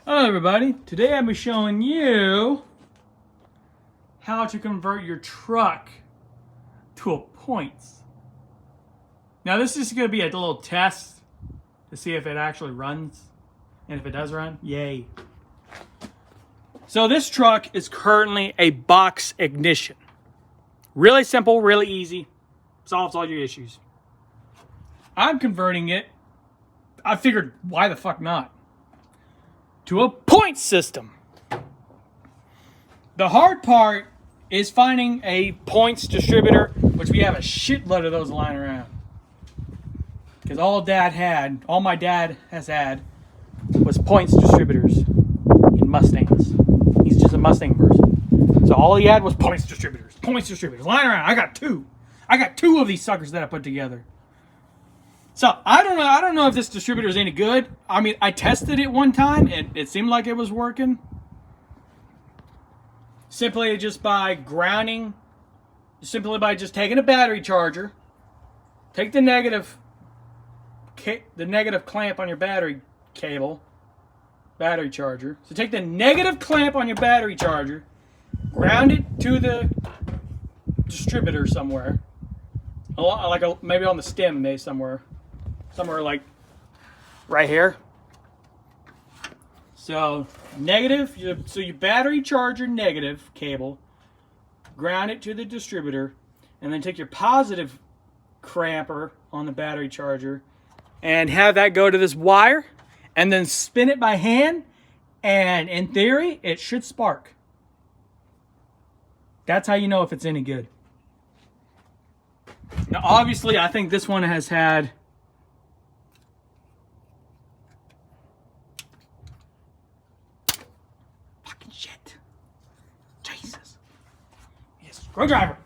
Hello everybody, today I'm showing you how to convert your truck to a points. Now this is going to be a little test to see if it actually runs, and if it does run, yay. So this truck is currently a box ignition. Really simple, really easy, solves all your issues. I'm converting it, I figured why the fuck not, to a point system. The hard part is finding a points distributor, which we have a shitload of those lying around. Because all my dad has had, was points distributors in Mustangs. He's just a Mustang person. So all he had was points distributors lying around. I got two of these suckers that I put together. So I don't know if this distributor is any good. I mean, I tested it one time and it seemed like it was working. Simply by just taking a battery charger, take the negative clamp on your battery charger. So take the negative clamp on your battery charger, ground it to the distributor somewhere, maybe on the stem, maybe somewhere like right here. So your battery charger negative cable, ground it to the distributor, and then take your positive cramper on the battery charger and have that go to this wire, and then spin it by hand, and in theory it should spark. That's how you know if it's any good. Now obviously I think this one has had shit. Jesus. Yes, screwdriver.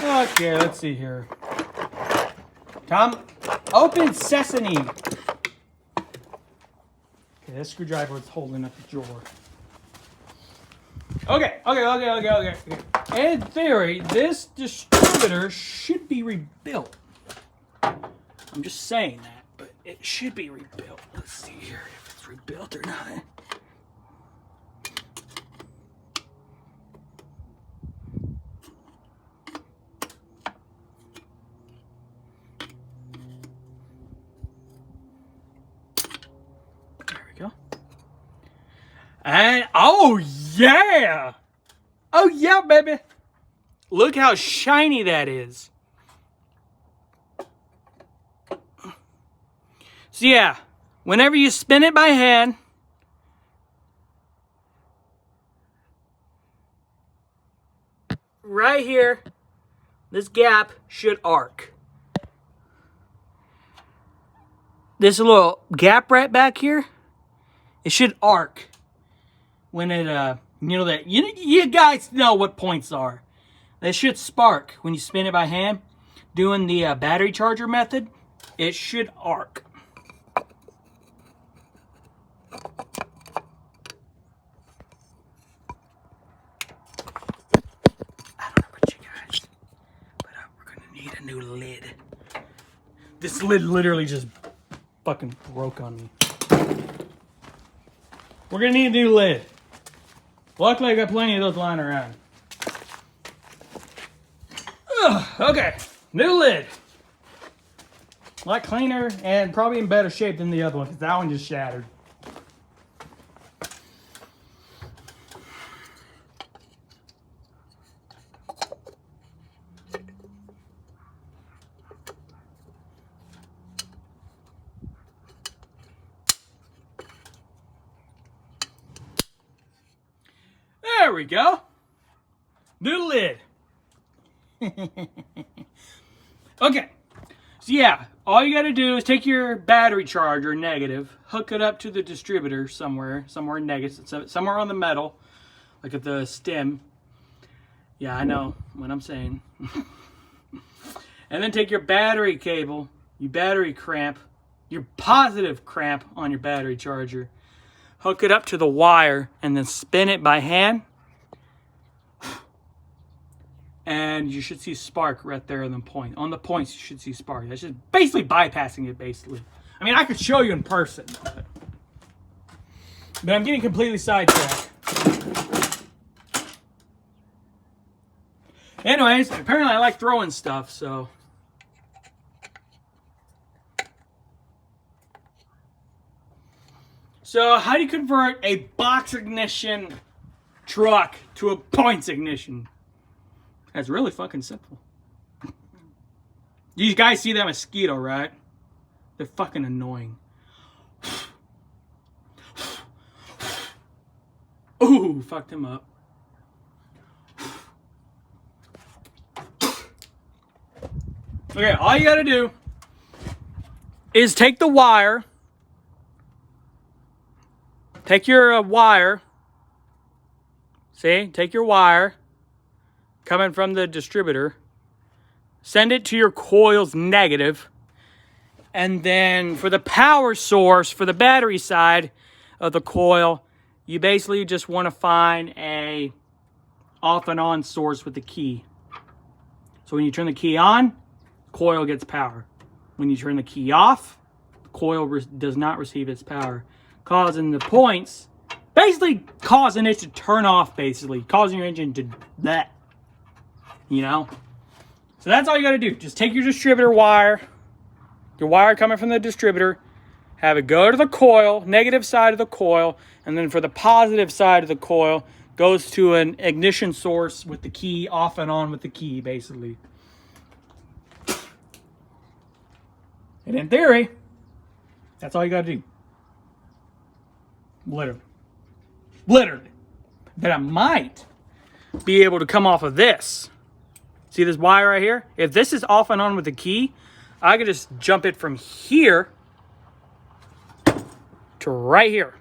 Okay, let's see here. Tom, open sesame. Okay, that screwdriver is holding up the drawer. Okay. In theory, this distributor should be rebuilt. I'm just saying that, but it should be rebuilt. Let's see here if it's rebuilt or not. There we go. And oh yeah, baby! Look how shiny that is. So yeah, whenever you spin it by hand, right here, this gap should arc. This little gap right back here, it should arc. When it, you guys know what points are. They should spark when you spin it by hand. Doing the battery charger method, it should arc. A new lid. This lid literally just fucking broke on me. We're gonna need a new lid. Luckily I got plenty of those lying around. Okay, new lid. A lot cleaner and probably in better shape than the other one, because that one just shattered. There we go. New lid. Okay. So yeah, all you got to do is take your battery charger negative, hook it up to the distributor somewhere negative, somewhere on the metal, like at the stem. Yeah, I know what I'm saying. And then take your battery cable, your battery cramp, your positive cramp on your battery charger, hook it up to the wire, and then spin it by hand. and you should see spark right there on the point. On the points, you should see spark. That's just basically bypassing it, basically. I mean, I could show you in person, but I'm getting completely sidetracked. Anyways, apparently I like throwing stuff, so. So, how do you convert a box ignition truck to a points ignition? That's really fucking simple. You guys see that mosquito, right? They're fucking annoying. Ooh, fucked him up. Okay, all you gotta do is take the wire. Take your wire. See? Take your wire coming from the distributor. Send it to your coil's negative. And then for the power source, for the battery side of the coil, you basically just want to find a off and on source with the key. So when you turn the key on, coil gets power. When you turn the key off, the coil does not receive its power, causing the points, basically causing it to turn off, basically causing your engine to that, you know. So that's all you got to do. Just take your distributor wire, your wire coming from the distributor, have it go to the coil, negative side of the coil, and then for the positive side of the coil, goes to an ignition source with the key, off and on with the key, basically. And in theory, that's all you got to do. Literally. But I might be able to come off of this. See this wire right here? If this is off and on with the key, I could just jump it from here to right here.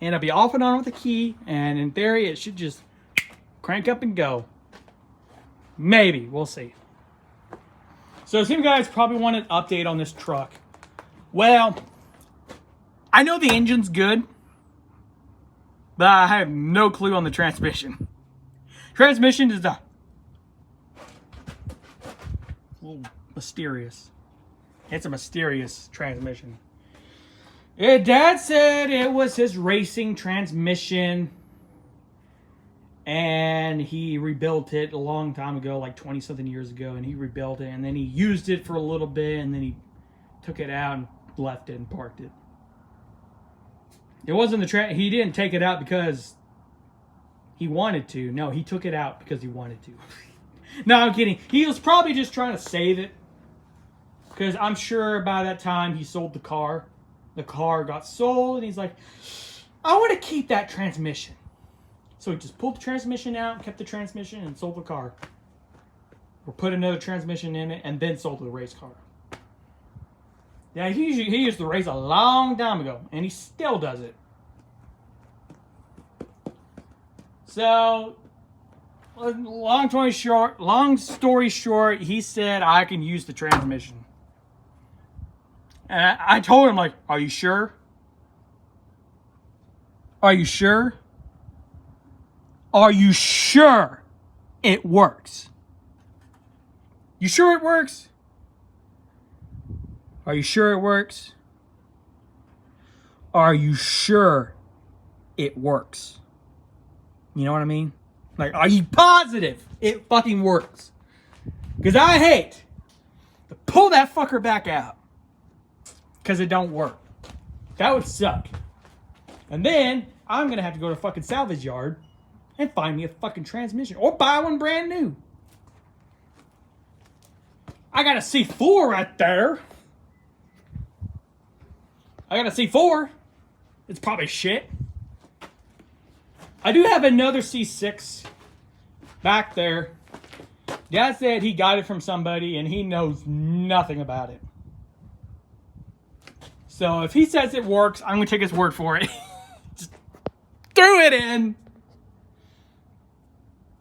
And it'll be off and on with the key, and in theory, it should just crank up and go. Maybe. We'll see. So some of you guys probably want an update on this truck. Well, I know the engine's good, but I have no clue on the transmission. Transmission is a little mysterious. It's a mysterious transmission. Dad said it was his racing transmission, and he rebuilt it a long time ago, like 20-something years ago, and he rebuilt it, and then he used it for a little bit, and then he took it out and left it and parked it. It wasn't he didn't take it out because he wanted to. No, he took it out because he wanted to. No, I'm kidding. He was probably just trying to save it, because I'm sure by that time he sold the car. The car got sold, and he's like, I want to keep that transmission. So he just pulled the transmission out, kept the transmission, and sold the car. Or put another transmission in it, and then sold the race car. Yeah, he used to race a long time ago, and he still does it. So, long story short, he said I can use the transmission. And I told him, like, are you sure? Are you sure? Are you sure it works? You sure it works? Are you sure it works? Are you sure it works? You know what I mean? Like, are you positive it fucking works? Because I hate to pull that fucker back out because it don't work. That would suck. And then I'm going to have to go to a fucking salvage yard and find me a fucking transmission. Or buy one brand new. I got a C4 right there. I got a C4. It's probably shit. I do have another C6 back there. Dad said he got it from somebody and he knows nothing about it. So if he says it works, I'm going to take his word for it. Just threw it in.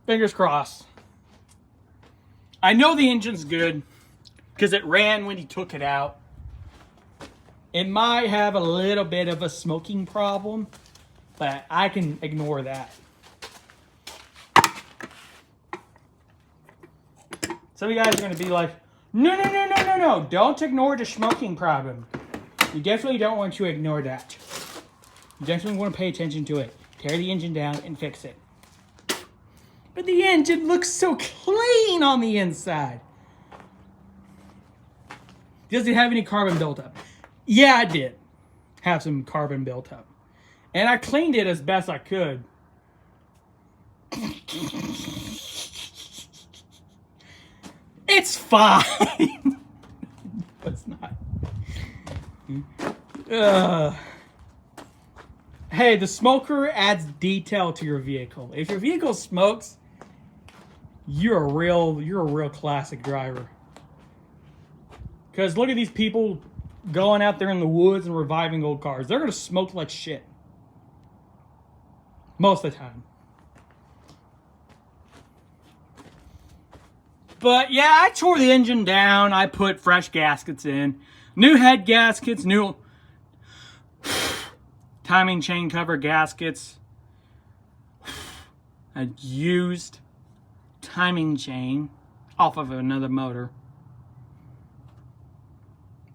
Fingers crossed. I know the engine's good because it ran when he took it out. It might have a little bit of a smoking problem, but I can ignore that. Some of you guys are going to be like, no. Don't ignore the smoking problem. You definitely don't want to ignore that. You definitely want to pay attention to it. Tear the engine down and fix it. But the engine looks so clean on the inside. Does it have any carbon built up? Yeah, I did have some carbon built up. And I cleaned it as best I could. It's fine. But it's not. Hey, the smoker adds detail to your vehicle. If your vehicle smokes, you're a real classic driver. Because look at these people going out there in the woods and reviving old cars. They're going to smoke like shit. Most of the time. But yeah, I tore the engine down. I put fresh gaskets in. New head gaskets, new timing chain cover gaskets. A used timing chain off of another motor.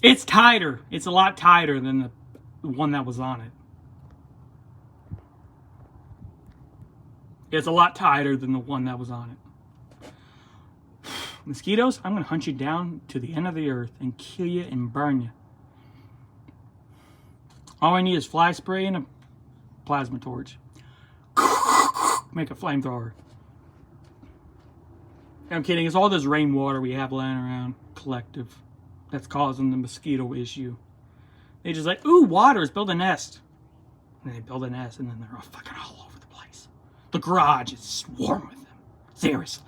It's tighter. It's a lot tighter than the one that was on it. It's a lot tighter than the one that was on it. Mosquitoes, I'm going to hunt you down to the end of the earth and kill you and burn you. All I need is fly spray and a plasma torch. Make a flamethrower. I'm kidding. It's all this rainwater we have laying around, collective, that's causing the mosquito issue. They just like, ooh, water, build a nest. And they build a nest, and then they're all fucking all over the place. The garage is swarm with them. Seriously.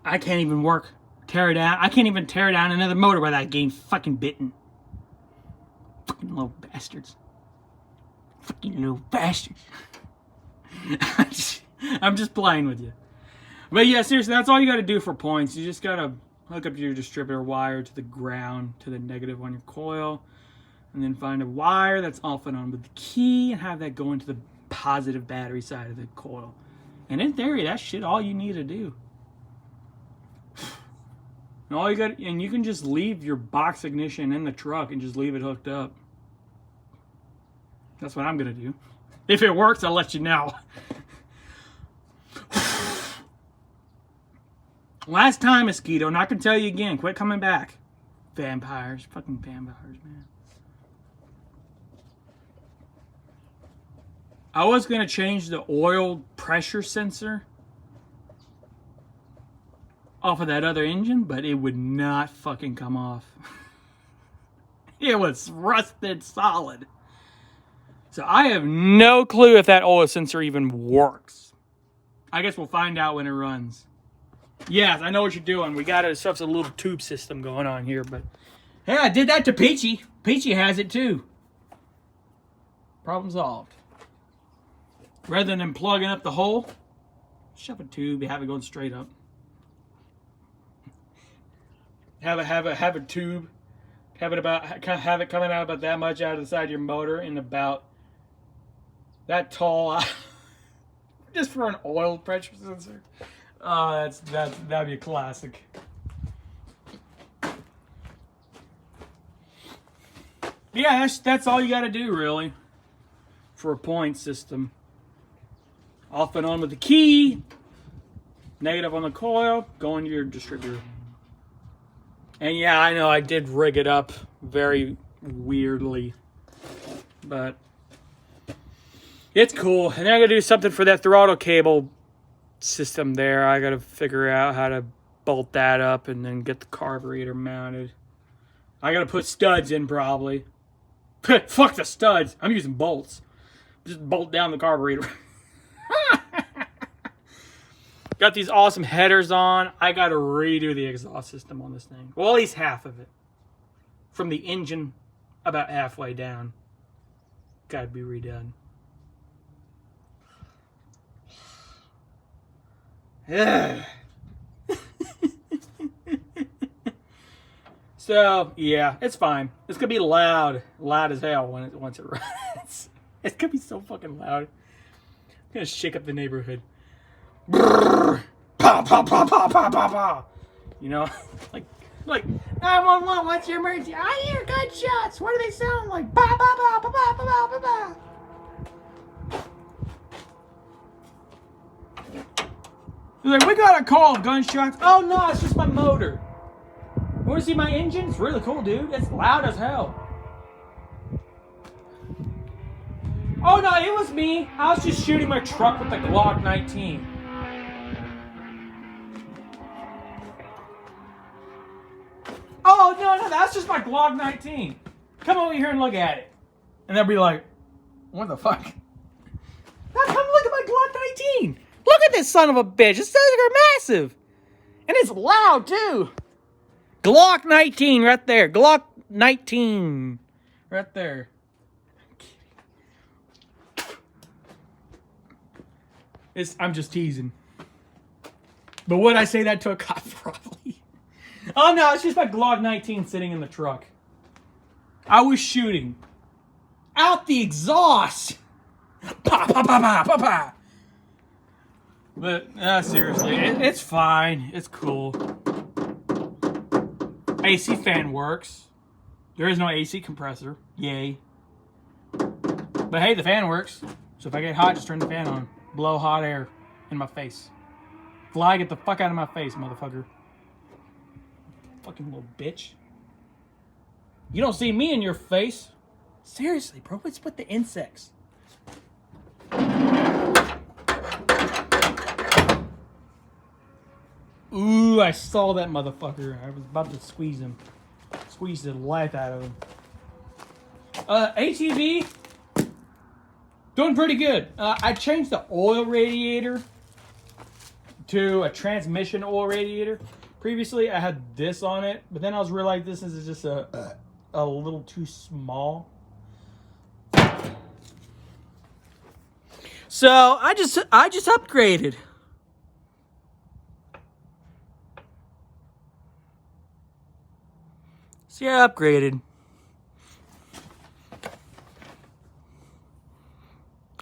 I can't even tear it down. I can't even tear down another motor without getting fucking bitten. Fucking little bastards. Fucking little bastards. I'm just playing with you. But yeah, seriously, that's all you got to do for points. You just got to hook up your distributor wire to the ground, to the negative on your coil, and then find a wire that's off and on with the key and have that go into the positive battery side of the coil. And in theory, that's shit all you need to do. And you can just leave your box ignition in the truck and just leave it hooked up. That's what I'm gonna do. If it works, I'll let you know. Last time, mosquito, and I can tell you again, quit coming back. Vampires, fucking vampires, man. I was gonna change the oil pressure sensor off of that other engine, but it would not fucking come off. It was rusted solid. So I have no clue if that oil sensor even works. I guess we'll find out when it runs. Yes, I know what you're doing. We got a little tube system going on here, but hey, I did that to Peachy. Peachy has it too. Problem solved. Rather than plugging up the hole, shove a tube, have it going straight up. Have a tube, have it coming out about that much out of the side of your motor and about that tall, just for an oil pressure sensor. That'd be a classic. Yeah, that's all you got to do really for a point system. Off and on with the key, negative on the coil, go into your distributor. And yeah, I know I did rig it up very weirdly, but it's cool. And then I gotta do something for that throttle cable system there. I gotta figure out how to bolt that up and then get the carburetor mounted. I gotta put studs in probably. Fuck the studs. I'm using bolts. Just bolt down the carburetor. Got these awesome headers on. I got to redo the exhaust system on this thing. Well, at least half of it. From the engine about halfway down. Got to be redone. So, yeah, it's fine. It's going to be loud. Loud as hell once it runs. It's going to be so fucking loud. I'm going to shake up the neighborhood. Brrr, pow, pow, pow, pow, pow, pow, pow. You know, like 911. What's your emergency? I hear gunshots. What do they sound like? Pow, pow, pow, pow, pow, pow, pow, pow. He's like, we got a call of gunshots. Oh no, it's just my motor. You want to see my engine? It's really cool, dude. It's loud as hell. Oh no, it was me. I was just shooting my truck with the Glock 19. Oh no, that's just my Glock 19. Come over here and look at it. And they'll be like, what the fuck? Now come look at my Glock 19. Look at this son of a bitch. These things are massive. And it's loud too. Glock 19 right there. Glock 19 right there. I'm just teasing. But would I say that to a cop? Probably. Oh no, it's just my Glock 19 sitting in the truck. I was shooting out the exhaust. Pa pa pa pa pa pa. But seriously, it's fine. It's cool. AC fan works. There is no AC compressor. Yay. But hey, the fan works. So if I get hot, just turn the fan on. Blow hot air in my face. Fly, get the fuck out of my face, motherfucker. Fucking little bitch. You don't see me in your face. Seriously, bro, what's with the insects? Ooh, I saw that motherfucker. I was about to squeeze him. Squeeze the life out of him. ATV, doing pretty good. I changed the oil radiator to a transmission oil radiator. Previously, I had this on it, but then I was realizing this is just a little too small. So I just upgraded. See, I upgraded.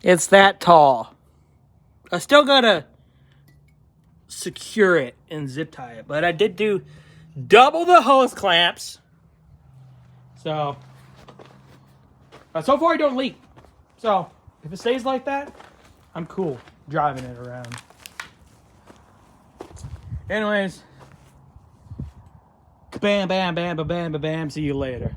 It's that tall. I still gotta secure it and zip tie it, but I did do double the hose clamps. So far I don't leak. So if it stays like that, I'm cool driving it around. Anyways, bam, bam, bam, bam, bam, bam. See you later.